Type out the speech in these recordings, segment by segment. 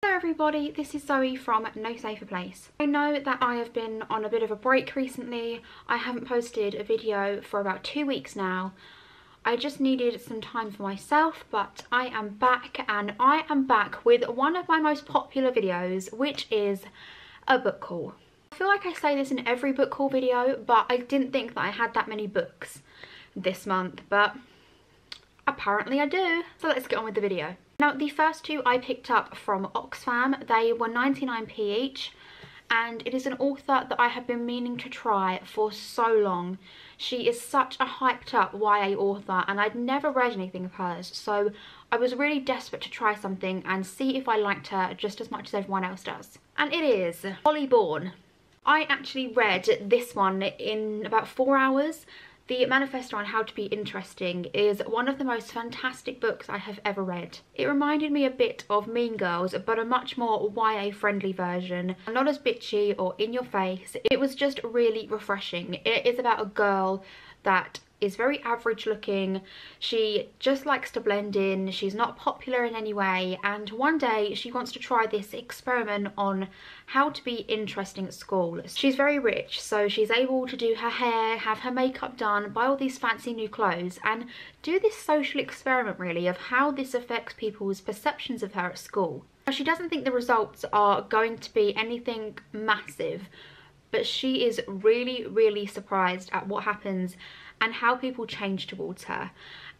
Hello everybody, this is Zoe from No Safer Place. I know that I have been on a bit of a break recently. I haven't posted a video for about 2 weeks now. I just needed some time for myself, but I am back, and I am back with one of my most popular videos, which is a book haul. I feel like I say this in every book haul video, but I didn't think that I had that many books this month, but apparently I do. So let's get on with the video. Now, the first two I picked up from Oxfam. They were 99p each, and it is an author that I have been meaning to try for so long. She is such a hyped up YA author, and I'd never read anything of hers, so I was really desperate to try something and see if I liked her just as much as everyone else does. And it is Bourne. I actually read this one in about 4 hours. The manifesto on how to be interesting is one of the most fantastic books I have ever read. It reminded me a bit of Mean Girls, but a much more YA friendly version, not as bitchy or in your face. It was just really refreshing. It is about a girl that is very average looking. She just likes to blend in. She's not popular in any way, and one day she wants to try this experiment on how to be interesting at school. She's very rich, so she's able to do her hair, have her makeup done, buy all these fancy new clothes, and do this social experiment really of how this affects people's perceptions of her at school. Now, she doesn't think the results are going to be anything massive, but she is really surprised at what happens and how people change towards her.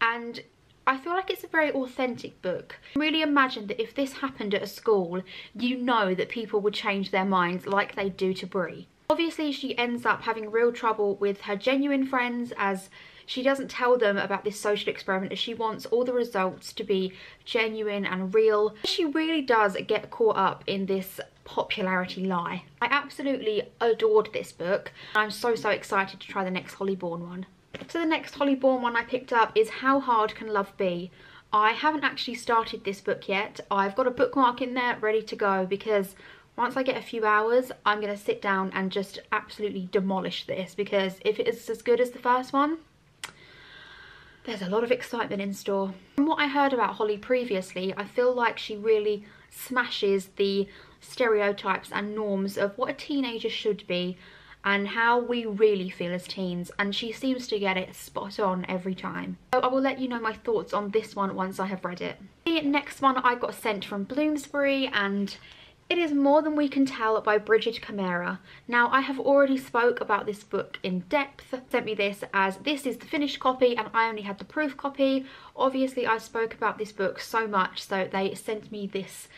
And I feel like it's a very authentic book. Really imagine that if this happened at a school, you know that people would change their minds like they do to Brie. Obviously, she ends up having real trouble with her genuine friends, as she doesn't tell them about this social experiment, as she wants all the results to be genuine and real. She really does get caught up in this popularity lie. I absolutely adored this book. I'm so excited to try the next Bourne one. So the next Bourne one I picked up is How Hard Can Love Be? I haven't actually started this book yet. I've got a bookmark in there ready to go, because once I get a few hours, I'm going to sit down and just absolutely demolish this, because if it is as good as the first one, there's a lot of excitement in store. From what I heard about Holly previously, I feel like she really smashes the stereotypes and norms of what a teenager should be and how we really feel as teens, and she seems to get it spot on every time. So I will let you know my thoughts on this one once I have read it. The next one I got sent from Bloomsbury, and it is More Than We Can Tell by Bridget Camara. Now, I have already spoke about this book in depth. Sent me this as this is the finished copy and I only had the proof copy. Obviously, I spoke about this book so much, so they sent me this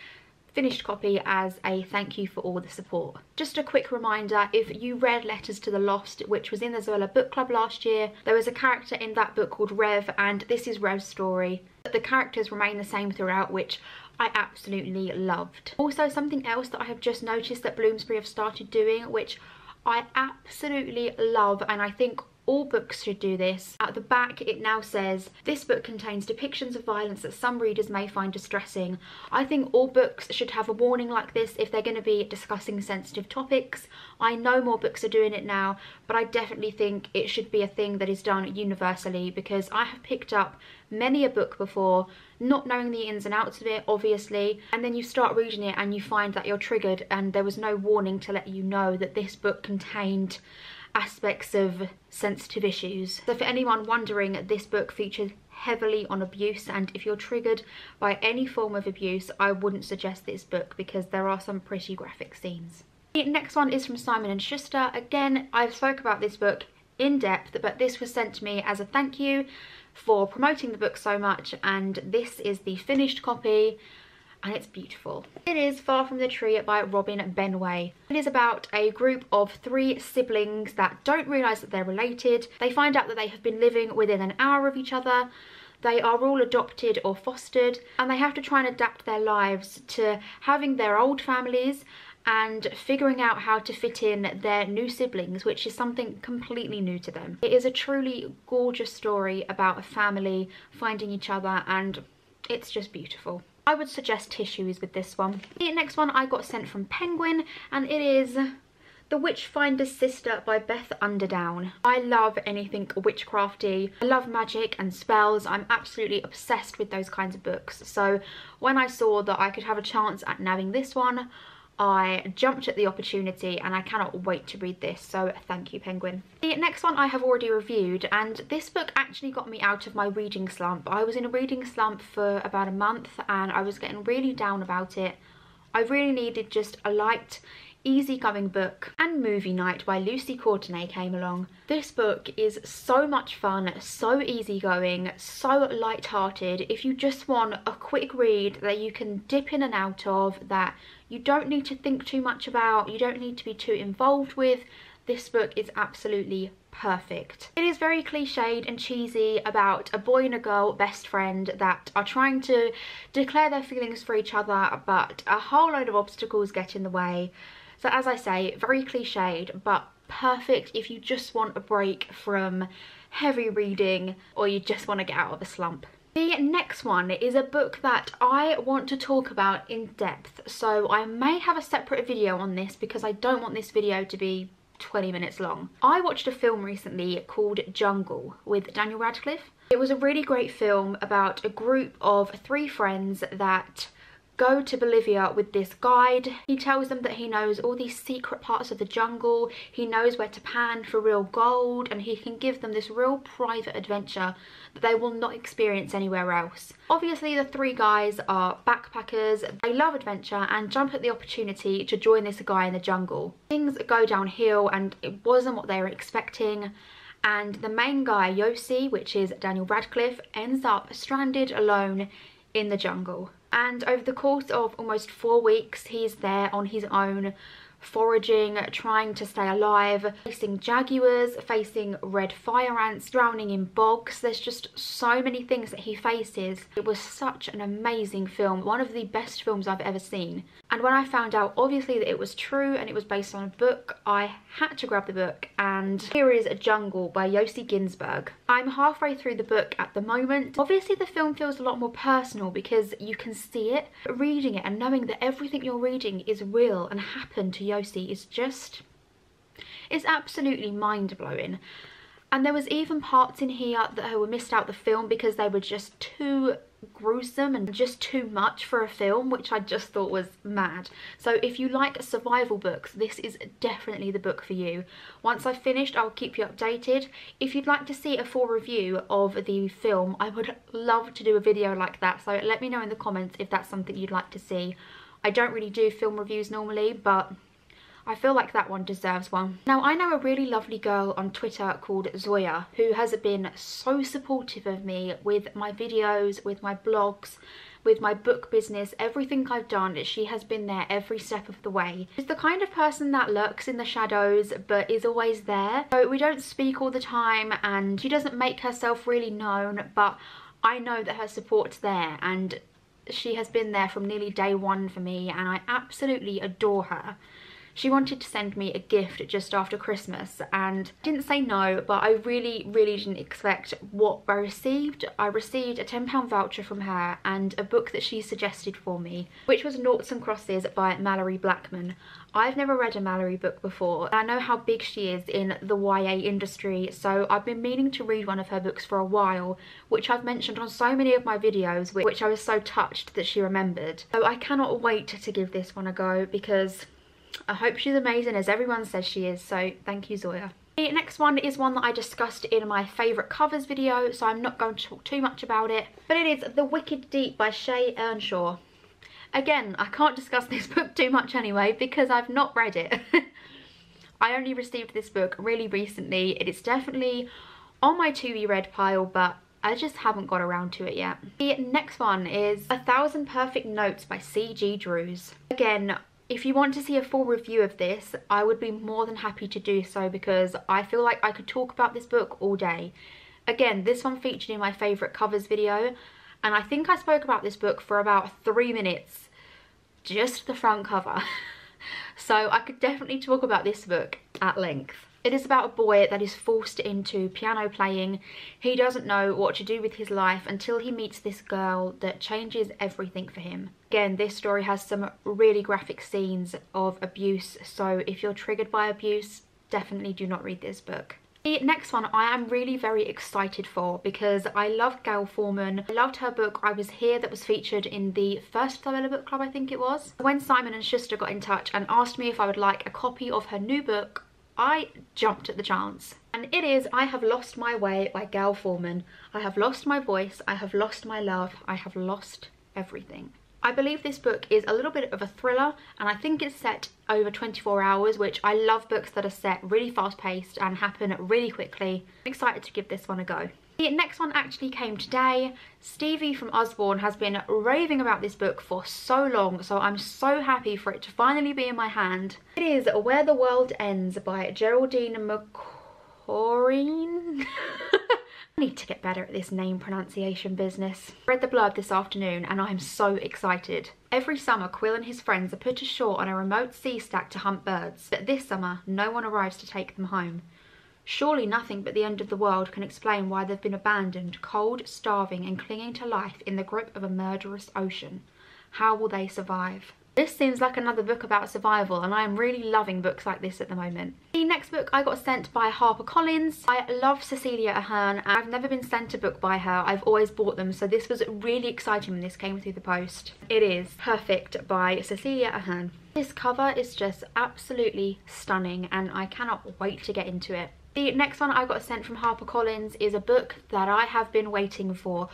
finished copy as a thank you for all the support. Just a quick reminder, if you read Letters to the Lost, which was in the Zoella book club last year, there was a character in that book called Rev, and this is Rev's story. The characters remain the same throughout, which I absolutely loved. Also, something else that I have just noticed that Bloomsbury have started doing, which I absolutely love, and I think all books should do this. At the back it now says, this book contains depictions of violence that some readers may find distressing. I think all books should have a warning like this if they're going to be discussing sensitive topics. I know more books are doing it now, but I definitely think it should be a thing that is done universally, because I have picked up many a book before, not knowing the ins and outs of it, obviously, and then you start reading it and you find that you're triggered, and there was no warning to let you know that this book contained aspects of sensitive issues. So for anyone wondering, this book features heavily on abuse, and if you're triggered by any form of abuse, I wouldn't suggest this book, because there are some pretty graphic scenes. The next one is from Simon & Schuster. Again, I've spoke about this book in depth, but this was sent to me as a thank you for promoting the book so much, and this is the finished copy, and it's beautiful. It is Far From the Tree by Robin Benway. It is about a group of 3 siblings that don't realise that they're related. They find out that they have been living within an hour of each other. They are all adopted or fostered, and they have to try and adapt their lives to having their old families and figuring out how to fit in their new siblings, which is something completely new to them. It is a truly gorgeous story about a family finding each other, and it's just beautiful. I would suggest tissues with this one. The next one I got sent from Penguin, and it is The Witchfinder's Sister by Beth Underdown. I love anything witchcrafty. I love magic and spells. I'm absolutely obsessed with those kinds of books. So when I saw that I could have a chance at nabbing this one, I jumped at the opportunity and I cannot wait to read this, so thank you, Penguin. The next one I have already reviewed, and this book actually got me out of my reading slump. I was in a reading slump for about a month and I was getting really down about it. I really needed just a light, easygoing book, and Movie Night by Lucy Courtenay came along. This book is so much fun, so easygoing, so light-hearted. If you just want a quick read that you can dip in and out of, that you don't need to think too much about, you don't need to be too involved with, this book is absolutely perfect. It is very cliched and cheesy about a boy and a girl best friend that are trying to declare their feelings for each other, but a whole load of obstacles get in the way. So as I say, very cliched, but perfect if you just want a break from heavy reading or you just want to get out of a slump. The next one is a book that I want to talk about in depth, so I may have a separate video on this because I don't want this video to be 20 minutes long. I watched a film recently called Jungle with Daniel Radcliffe. It was a really great film about a group of 3 friends that go to Bolivia with this guide. He tells them that he knows all these secret parts of the jungle, he knows where to pan for real gold, and he can give them this real private adventure that they will not experience anywhere else. Obviously the 3 guys are backpackers, they love adventure and jump at the opportunity to join this guy in the jungle. Things go downhill and it wasn't what they were expecting, and the main guy, Yossi, which is Daniel Radcliffe, ends up stranded alone in the jungle. And over the course of almost 4 weeks, he's there on his own, foraging, trying to stay alive, facing jaguars, facing red fire ants, drowning in bogs. There's just so many things that he faces. It was such an amazing film, one of the best films I've ever seen. And when I found out obviously that it was true and it was based on a book, I had to grab the book, and here is Jungle by Yossi Ginsberg. I'm halfway through the book at the moment. Obviously the film feels a lot more personal because you can see it. Reading it and knowing that everything you're reading is real and happened to Yossi is just, it's absolutely mind-blowing. And there was even parts in here that were missed out the film because they were just too gruesome and just too much for a film, which I just thought was mad. So if you like survival books, this is definitely the book for you. Once I've finished, I'll keep you updated. If you'd like to see a full review of the film, I would love to do a video like that, so let me know in the comments if that's something you'd like to see. I don't really do film reviews normally, but I feel like that one deserves one. Now, I know a really lovely girl on Twitter called Zoya who has been so supportive of me with my videos, with my blogs, with my book business, everything I've done. She has been there every step of the way. She's the kind of person that lurks in the shadows but is always there. So we don't speak all the time and she doesn't make herself really known, but I know that her support's there, and she has been there from nearly day one for me, and I absolutely adore her. She wanted to send me a gift just after Christmas and I didn't say no, but I really didn't expect what I received. I received a £10 voucher from her and a book that she suggested for me, which was Noughts and Crosses by Mallory Blackman. I've never read a Mallory book before. I know how big she is in the YA industry, so I've been meaning to read one of her books for a while, which I've mentioned on so many of my videos, which I was so touched that she remembered. So I cannot wait to give this one a go because I hope she's amazing as everyone says she is, so thank you, Zoya. The next one is one that I discussed in my favourite covers video, so I'm not going to talk too much about it, but it is The Wicked Deep by Shay Earnshaw. Again, I can't discuss this book too much anyway because I've not read it. I only received this book really recently. It is definitely on my to be read pile, but I just haven't got around to it yet. The next one is 1,000 Perfect Notes by C.G. Drews. Again, if you want to see a full review of this, I would be more than happy to do so because I feel like I could talk about this book all day. Again, this one featured in my favourite covers video, and I think I spoke about this book for about 3 minutes, just the front cover. So I could definitely talk about this book at length. It is about a boy that is forced into piano playing. He doesn't know what to do with his life until he meets this girl that changes everything for him. Again, this story has some really graphic scenes of abuse, so if you're triggered by abuse, definitely do not read this book. The next one I am really very excited for because I love Gail Forman. I loved her book I Was Here that was featured in the first Thriller Book Club, I think it was. When Simon and Schuster got in touch and asked me if I would like a copy of her new book, I jumped at the chance. And it is I Have Lost My Way by Gail Forman. I have lost my voice, I have lost my love, I have lost everything. I believe this book is a little bit of a thriller, and I think it's set over 24 hours, which I love books that are set really fast paced and happen really quickly. I'm excited to give this one a go. The next one actually came today. Stevie from Bourne has been raving about this book for so long, so I'm so happy for it to finally be in my hand. It is Where the World Ends by Geraldine McCorrine. I need to get better at this name pronunciation business. I read the blurb this afternoon and I'm so excited. Every summer, Quill and his friends are put ashore on a remote sea stack to hunt birds, but this summer no one arrives to take them home. Surely nothing but the end of the world can explain why they've been abandoned, cold, starving and clinging to life in the grip of a murderous ocean. How will they survive? This seems like another book about survival, and I am really loving books like this at the moment. The next book I got sent by HarperCollins. I love Cecilia Ahern and I've never been sent a book by her. I've always bought them, so this was really exciting when this came through the post. It is Perfect by Cecilia Ahern. This cover is just absolutely stunning and I cannot wait to get into it. The next one I got sent from HarperCollins is a book that I have been waiting for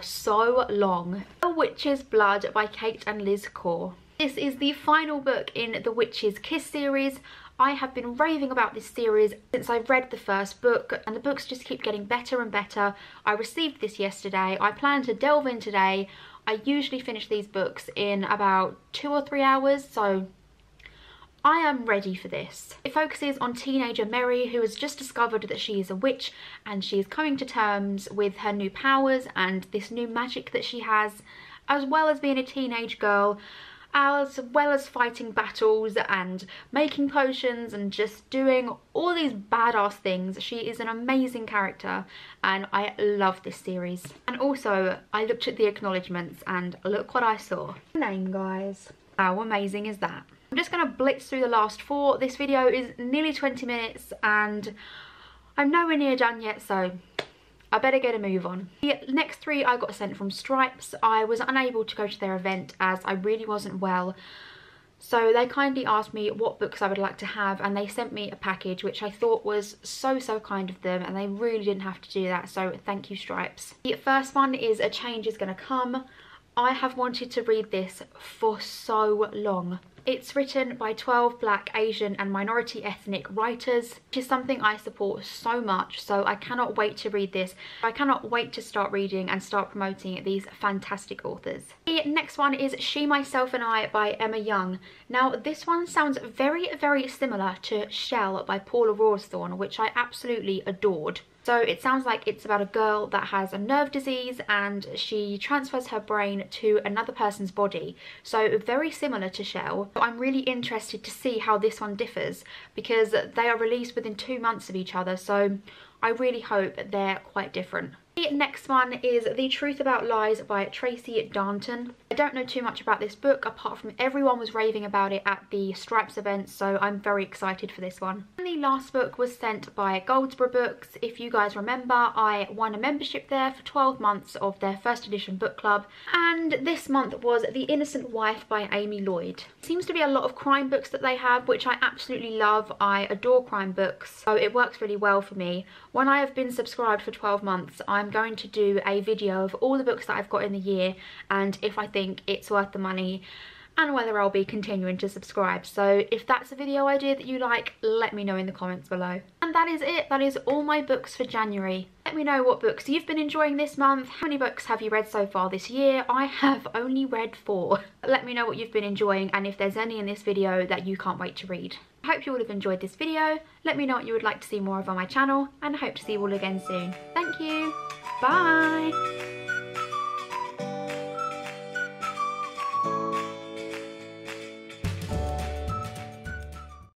so long. The Witch's Blood by Kate and Liz Core. This is the final book in the Witch's Kiss series. I have been raving about this series since I read the first book, and the books just keep getting better and better. I received this yesterday. I plan to delve in today. I usually finish these books in about 2 or 3 hours, so I am ready for this. It focuses on teenager Mary, who has just discovered that she is a witch and she is coming to terms with her new powers and this new magic that she has, as well as being a teenage girl, as well as fighting battles and making potions and just doing all these badass things. She is an amazing character and I love this series. And also, I looked at the acknowledgements and look what I saw. Name, guys. How amazing is that? I'm just going to blitz through the last 4. This video is nearly 20 minutes and I'm nowhere near done yet, so I better get a move on. The next 3 I got sent from Stripes. I was unable to go to their event as I really wasn't well. So they kindly asked me what books I would like to have and they sent me a package, which I thought was so kind of them, and they really didn't have to do that, so thank you, Stripes. The first one is A Change Is Gonna Come. I have wanted to read this for so long. It's written by 12 Black, Asian and minority ethnic writers, which is something I support so much, so I cannot wait to read this. I cannot wait to start reading and start promoting these fantastic authors. The next one is She, Myself and I by Emma Young. Now this one sounds very similar to Shell by Paula Rawsthorne, which I absolutely adored. So it sounds like it's about a girl that has a nerve disease and she transfers her brain to another person's body. So very similar to Shell. I'm really interested to see how this one differs because they are released within 2 months of each other. So I really hope they're quite different. The next one is The Truth About Lies by Tracy Darnton. I don't know too much about this book apart from everyone was raving about it at the Stripes event, so I'm very excited for this one. And the last book was sent by Goldsborough Books. If you guys remember, I won a membership there for 12 months of their first edition book club, and this month was The Innocent Wife by Amy Lloyd. Seems to be a lot of crime books that they have, which I absolutely love. I adore crime books, so it works really well for me. When I have been subscribed for 12 months, I'm going to do a video of all the books that I've got in the year and if I think it's worth the money and whether I'll be continuing to subscribe. So if that's a video idea that you like, let me know in the comments below. And that is it. That is all my books for January. Let me know what books you've been enjoying this month. How many books have you read so far this year? I have only read 4. Let me know what you've been enjoying and if there's any in this video that you can't wait to read. I hope you all have enjoyed this video. Let me know what you would like to see more of on my channel and I hope to see you all again soon. Thank you. Bye.